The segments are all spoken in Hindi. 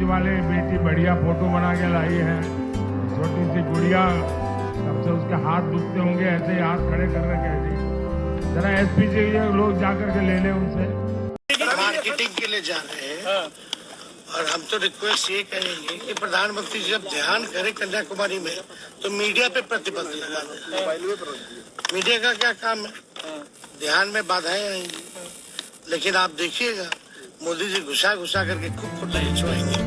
वाले बेटी बढ़िया फोटो बना के लाई है, छोटी सी गुड़िया, तब से उसके हाथ दुखते होंगे, ऐसे ही हाथ खड़े कर रहे कैसे। जरा एसपी जी लोग जाकर के ले लें उनसे। मार्केटिंग के लिए जा रहे हैं और हम तो रिक्वेस्ट ये करेंगे कि प्रधानमंत्री जब ध्यान करे कन्याकुमारी में तो मीडिया पे प्रतिबंध लगा दे। मीडिया का क्या काम है, ध्यान में बाधाएं आएंगी, लेकिन आप देखिएगा मोदी जी घुसा घुसा करके खूब फोटो खिंचवाएंगे।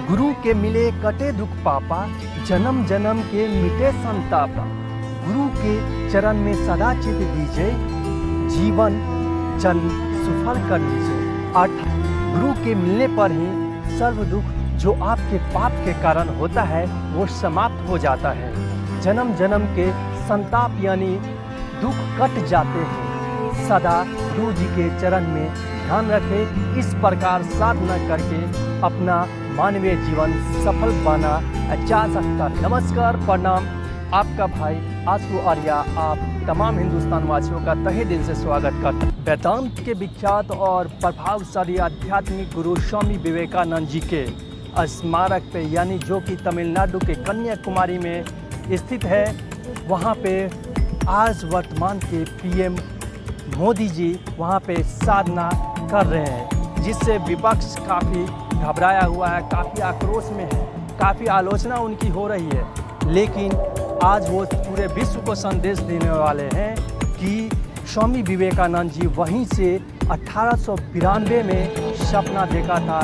गुरु के मिले कटे दुख पापा, जन्म जन्म के मिटे संतापा। गुरु के चरण में सदा चित दीजिए, जीवन जन सुफल कर लीजिए। अर्थात गुरु के मिलने पर ही सर्व दुख जो आपके पाप के कारण होता है वो समाप्त हो जाता है। जन्म जन्म के संताप यानी दुख कट जाते हैं। सदा गुरु जी के चरण में ध्यान रखें। इस प्रकार साधना करके अपना मानवीय जीवन सफल बना जा सकता है। नमस्कार, प्रणाम। आपका भाई आशु आर्या आप तमाम हिंदुस्तान वासियों का तहे दिल से स्वागत करता है। वेदांत के विख्यात और प्रभावशाली आध्यात्मिक गुरु स्वामी विवेकानंद जी के स्मारक पे यानी जो कि तमिलनाडु के कन्याकुमारी में स्थित है, वहाँ पे आज वर्तमान के पीएम मोदी जी वहाँ पे साधना कर रहे हैं, जिससे विपक्ष काफ़ी घबराया हुआ है, काफ़ी आक्रोश में है, काफ़ी आलोचना उनकी हो रही है। लेकिन आज वो पूरे विश्व को संदेश देने वाले हैं कि स्वामी विवेकानंद जी वहीं से 1892 में सपना देखा था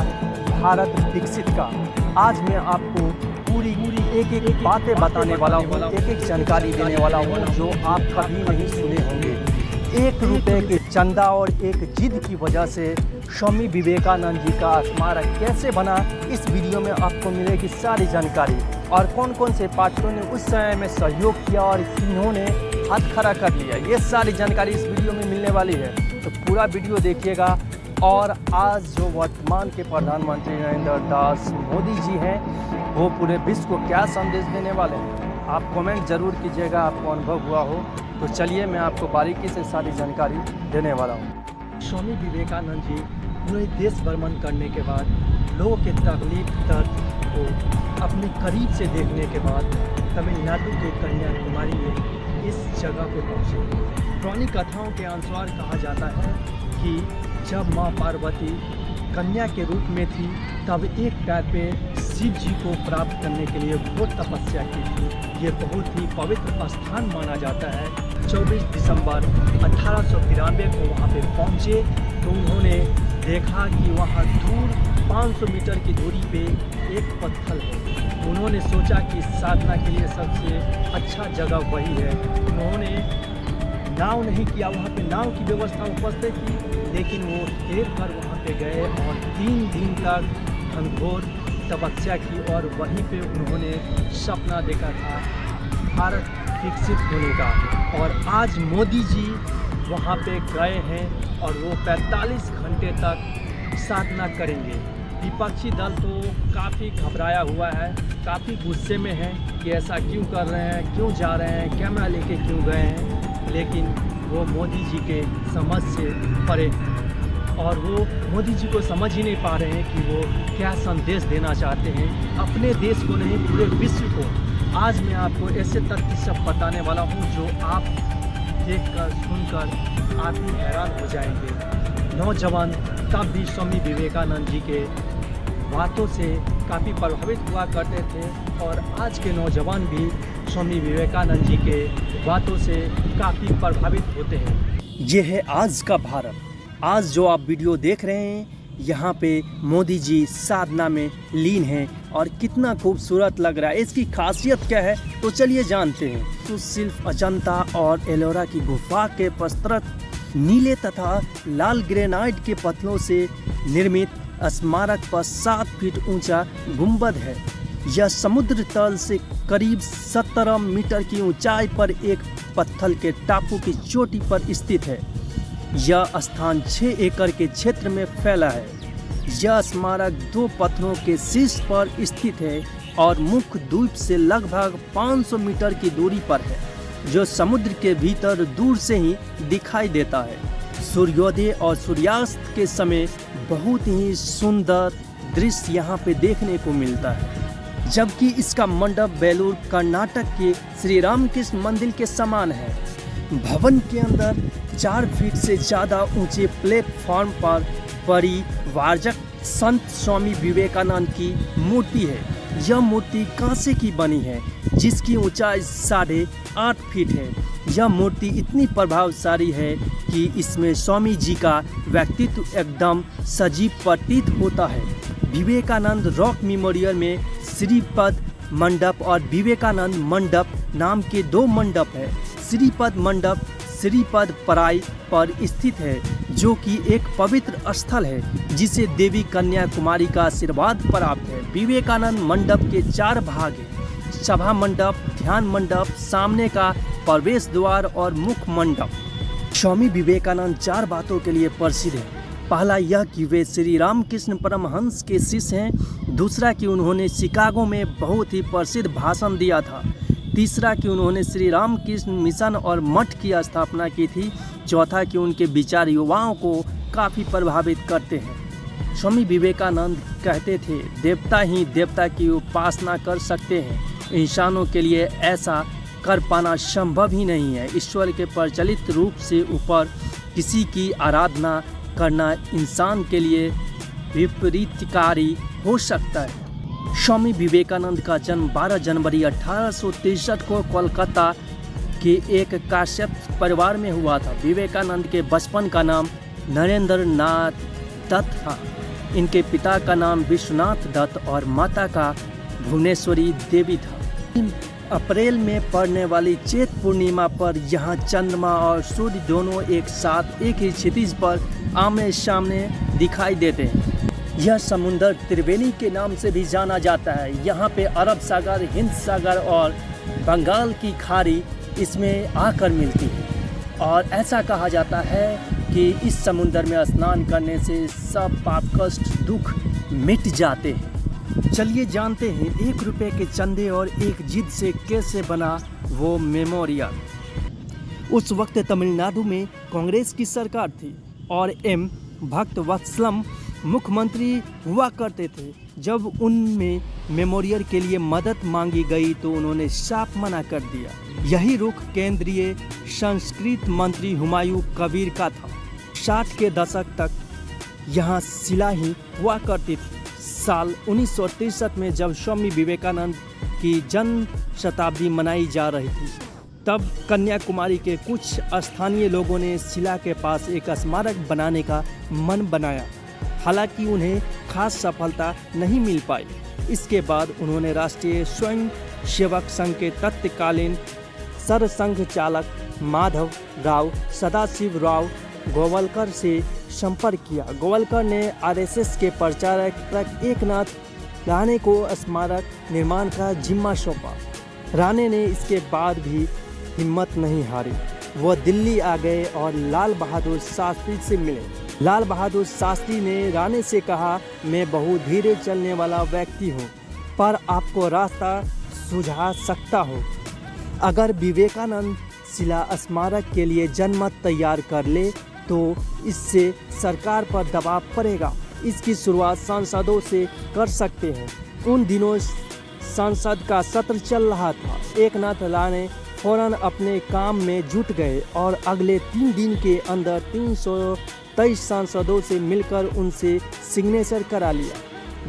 भारत विकसित का। आज मैं आपको पूरी एक बातें बताने वाला हूँ, एक जानकारी देने वाला हूँ जो आप कभी नहीं सुने होंगे। 1 रुपये के चंदा और एक जिद की वजह से स्वामी विवेकानंद जी का स्मारक कैसे बना, इस वीडियो में आपको मिलेगी सारी जानकारी। और कौन कौन से पार्टियों ने उस समय में सहयोग किया और किन्होंने हाथ खड़ा कर लिया, ये सारी जानकारी इस वीडियो में मिलने वाली है। तो पूरा वीडियो देखिएगा। और आज जो वर्तमान के प्रधानमंत्री नरेंद्र दास मोदी जी हैं, वो पूरे विश्व को क्या संदेश देने वाले हैं, आप कमेंट जरूर कीजिएगा, आपको अनुभव हुआ हो तो। चलिए मैं आपको बारीकी से सारी जानकारी देने वाला हूँ। स्वामी विवेकानंद जी पूरे देश भ्रमण करने के बाद लोगों के तकलीफ दर्द को अपने करीब से देखने के बाद तमिलनाडु के कन्याकुमारी में इस जगह पे पहुँचे। पुरानी कथाओं के अनुसार कहा जाता है कि जब माँ पार्वती कन्या के रूप में थी तब एक पैर पे शिव जी को प्राप्त करने के लिए घोर तपस्या की थी। ये बहुत ही पवित्र स्थान माना जाता है। 24 दिसंबर 1892 को वहाँ पे पहुँचे तो उन्होंने देखा कि वहाँ दूर 500 मीटर की दूरी पे एक पत्थर है। उन्होंने सोचा कि साधना के लिए सबसे अच्छा जगह वही है। उन्होंने नाव नहीं किया, वहाँ पे नाव की व्यवस्था उपस्थित थी, लेकिन वो तैर कर वहाँ पे गए और 3 दिन तक घनघोर तपस्या की और वहीं पे उन्होंने सपना देखा था भारत विकसित होने का। और आज मोदी जी वहाँ पे गए हैं और वो 45 घंटे तक साधना करेंगे। विपक्षी दल तो काफ़ी घबराया हुआ है, काफ़ी गुस्से में है कि ऐसा क्यों कर रहे हैं, क्यों जा रहे हैं, कैमरा लेके क्यों गए हैं। लेकिन वो मोदी जी के समझ से परे और वो मोदी जी को समझ ही नहीं पा रहे हैं कि वो क्या संदेश देना चाहते हैं अपने देश को नहीं, पूरे विश्व को। आज मैं आपको ऐसे तथ्य सब बताने वाला हूँ जो आप देखकर सुनकर आप ही हैरान हो जाएंगे। नौजवान तब भी स्वामी विवेकानंद जी के बातों से काफ़ी प्रभावित हुआ करते थे और आज के नौजवान भी स्वामी विवेकानंद जी के बातों से काफ़ी प्रभावित होते हैं। ये है आज का भारत। आज जो आप वीडियो देख रहे हैं, यहाँ पे मोदी जी साधना में लीन हैं और कितना खूबसूरत लग रहा है। इसकी खासियत क्या है तो चलिए जानते हैं। तो सिर्फ अजंता और एलोरा की गुफा के प्रस्तुत नीले तथा लाल ग्रेनाइट के पत्थरों से निर्मित स्मारक पर 7 फीट ऊंचा गुंबद है। यह समुद्र तल से करीब 17 मीटर की ऊंचाई पर एक पत्थर के टापू की चोटी पर स्थित है। यह स्थान 6 एकड़ के क्षेत्र में फैला है। यह स्मारक 2 पत्थरों के शीर्ष पर स्थित है। और मुख्य द्वीप से लगभग 500 मीटर की दूरी पर है, जो समुद्र के भीतर दूर से ही दिखाई देता है। सूर्योदय और सूर्यास्त के समय बहुत ही सुंदर दृश्य यहाँ पे देखने को मिलता है, जबकि इसका मंडप बेलूर कर्नाटक के श्री रामकृष्ण मंदिर के समान है। भवन के अंदर 4 फीट से ज़्यादा ऊंचे प्लेटफॉर्म पर परिवारजक संत स्वामी विवेकानंद की मूर्ति है। यह मूर्ति कांसे की बनी है, जिसकी ऊंचाई 8.5 फीट है। यह मूर्ति इतनी प्रभावशाली है कि इसमें स्वामी जी का व्यक्तित्व एकदम सजीव प्रतीत होता है। विवेकानंद रॉक मेमोरियल में श्रीपद मंडप और विवेकानंद मंडप नाम के 2 मंडप है। श्रीपद मंडप श्रीपद पराई पर स्थित है, जो कि एक पवित्र स्थल है जिसे देवी कन्याकुमारी का आशीर्वाद प्राप्त है। विवेकानंद मंडप के 4 भाग हैं: सभा मंडप, ध्यान मंडप, सामने का प्रवेश द्वार और मुख्य मंडप। स्वामी विवेकानंद 4 बातों के लिए प्रसिद्ध है। पहला यह कि वे श्री रामकृष्ण परमहंस के शिष्य हैं। दूसरा कि उन्होंने शिकागो में बहुत ही प्रसिद्ध भाषण दिया था। तीसरा कि उन्होंने श्री रामकृष्ण मिशन और मठ की स्थापना की थी। चौथा कि उनके विचार युवाओं को काफ़ी प्रभावित करते हैं। स्वामी विवेकानंद कहते थे, देवता ही देवता की उपासना कर सकते हैं, इंसानों के लिए ऐसा कर पाना संभव ही नहीं है। ईश्वर के प्रचलित रूप से ऊपर किसी की आराधना करना इंसान के लिए विपरीतकारी हो सकता है। स्वामी विवेकानंद का जन्म 12 जनवरी 1863 को कोलकाता के एक काश्यप परिवार में हुआ था। विवेकानंद के बचपन का नाम नरेंद्र नाथ दत्त था। इनके पिता का नाम विश्वनाथ दत्त और माता का भुवनेश्वरी देवी था। अप्रैल में पड़ने वाली चैत पूर्णिमा पर यहाँ चंद्रमा और सूर्य दोनों एक साथ एक ही क्षितिज पर आमने सामने दिखाई देते हैं। यह समुंदर त्रिवेणी के नाम से भी जाना जाता है। यहाँ पे अरब सागर, हिंद सागर और बंगाल की खाड़ी इसमें आकर मिलती है और ऐसा कहा जाता है कि इस समुंदर में स्नान करने से सब पाप कष्ट दुख मिट जाते हैं। चलिए जानते हैं 1 रुपये के चंदे और एक जिद से कैसे बना वो मेमोरियल। उस वक्त तमिलनाडु में कांग्रेस की सरकार थी और एम भक्तवत्सलम मुख्यमंत्री हुआ करते थे। जब उनमें मेमोरियल के लिए मदद मांगी गई तो उन्होंने साफ मना कर दिया। यही रुख केंद्रीय संस्कृत मंत्री हुमायूं कबीर का था। 60 के दशक तक यहाँ शिला ही हुआ करती थी। साल 1963 में जब स्वामी विवेकानंद की जन्म शताब्दी मनाई जा रही थी, तब कन्याकुमारी के कुछ स्थानीय लोगों ने शिला के पास एक स्मारक बनाने का मन बनाया। हालांकि उन्हें खास सफलता नहीं मिल पाई। इसके बाद उन्होंने राष्ट्रीय स्वयं सेवक संघ के तत्कालीन सरसंघ चालक माधव राव सदाशिव राव गोवलकर से संपर्क किया। गोवलकर ने आरएसएस के प्रचारक एकनाथ राणे को स्मारक निर्माण का जिम्मा सौंपा। राणे ने इसके बाद भी हिम्मत नहीं हारी। वह दिल्ली आ गए और लाल बहादुर शास्त्री से मिले। लाल बहादुर शास्त्री ने राणे से कहा, मैं बहुत धीरे चलने वाला व्यक्ति हूँ, पर आपको रास्ता सुझा सकता हूँ। अगर विवेकानंद शिला स्मारक के लिए जनमत तैयार कर ले तो इससे सरकार पर दबाव पड़ेगा। इसकी शुरुआत सांसदों से कर सकते हैं। उन दिनों संसद का सत्र चल रहा था। एकनाथ राणे फौरन अपने काम में जुट गए और अगले 3 दिन के अंदर 323 सांसदों से मिलकर उनसे सिग्नेचर करा लिया,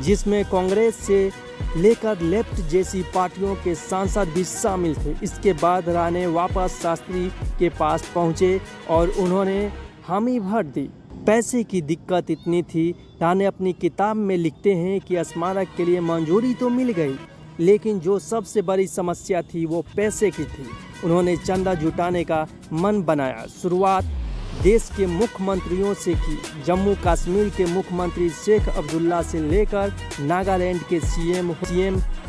जिसमें कांग्रेस से लेकर लेफ्ट जैसी पार्टियों के सांसद भी शामिल थे। इसके बाद राणे वापस शास्त्री के पास पहुंचे और उन्होंने हामी भर दी। पैसे की दिक्कत इतनी थी, राणे अपनी किताब में लिखते हैं कि स्मारक के लिए मंजूरी तो मिल गई, लेकिन जो सबसे बड़ी समस्या थी वो पैसे की थी। उन्होंने चंदा जुटाने का मन बनाया। शुरुआत देश के मुख्यमंत्रियों से की। जम्मू कश्मीर के मुख्यमंत्री शेख अब्दुल्ला से लेकर नागालैंड के सीएम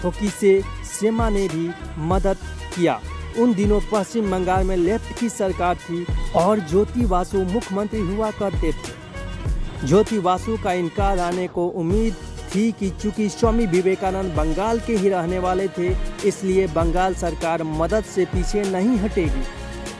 होकिसे सेमा ने भी मदद किया। उन दिनों पश्चिम बंगाल में लेफ्ट की सरकार थी और ज्योति बासु मुख्यमंत्री हुआ करते थे। ज्योति बासु का इनकार आने को उम्मीद थी कि चूंकि स्वामी विवेकानंद बंगाल के ही रहने वाले थे, इसलिए बंगाल सरकार मदद से पीछे नहीं हटेगी।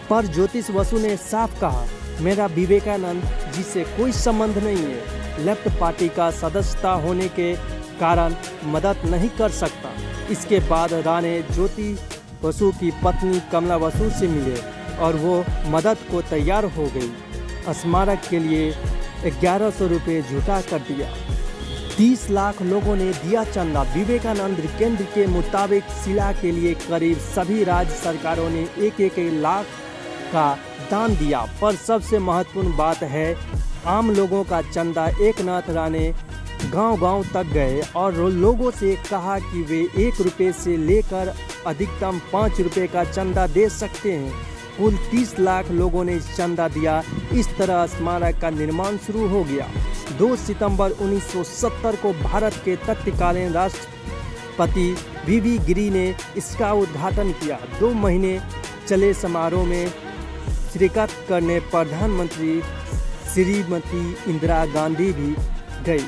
पर ज्योतिष बसु ने साफ कहा, मेरा विवेकानंद जी से कोई संबंध नहीं है, लेफ्ट पार्टी का सदस्यता होने के कारण मदद नहीं कर सकता। इसके बाद राणे ज्योति बसु की पत्नी कमला बसु से मिले और वो मदद को तैयार हो गई। स्मारक के लिए 1100 रुपये जुटा कर दिया। 30 लाख लोगों ने दिया चंदा। विवेकानंद केंद्र के मुताबिक शिला के लिए करीब सभी राज्य सरकारों ने 1-1 लाख का दान दिया। पर सबसे महत्वपूर्ण बात है, आम लोगों का चंदा। एकनाथ राणे गांव-गांव तक गए और लोगों से कहा कि वे 1 रुपये से लेकर अधिकतम 5 रुपये का चंदा दे सकते हैं। कुल 30 लाख लोगों ने चंदा दिया। इस तरह स्मारक का निर्माण शुरू हो गया। 2 सितंबर 1970 को भारत के तत्कालीन राष्ट्रपति वी गिरी ने इसका उद्घाटन किया। 2 महीने चले समारोह में शिरकत करने प्रधानमंत्री श्रीमती इंदिरा गांधी भी गई।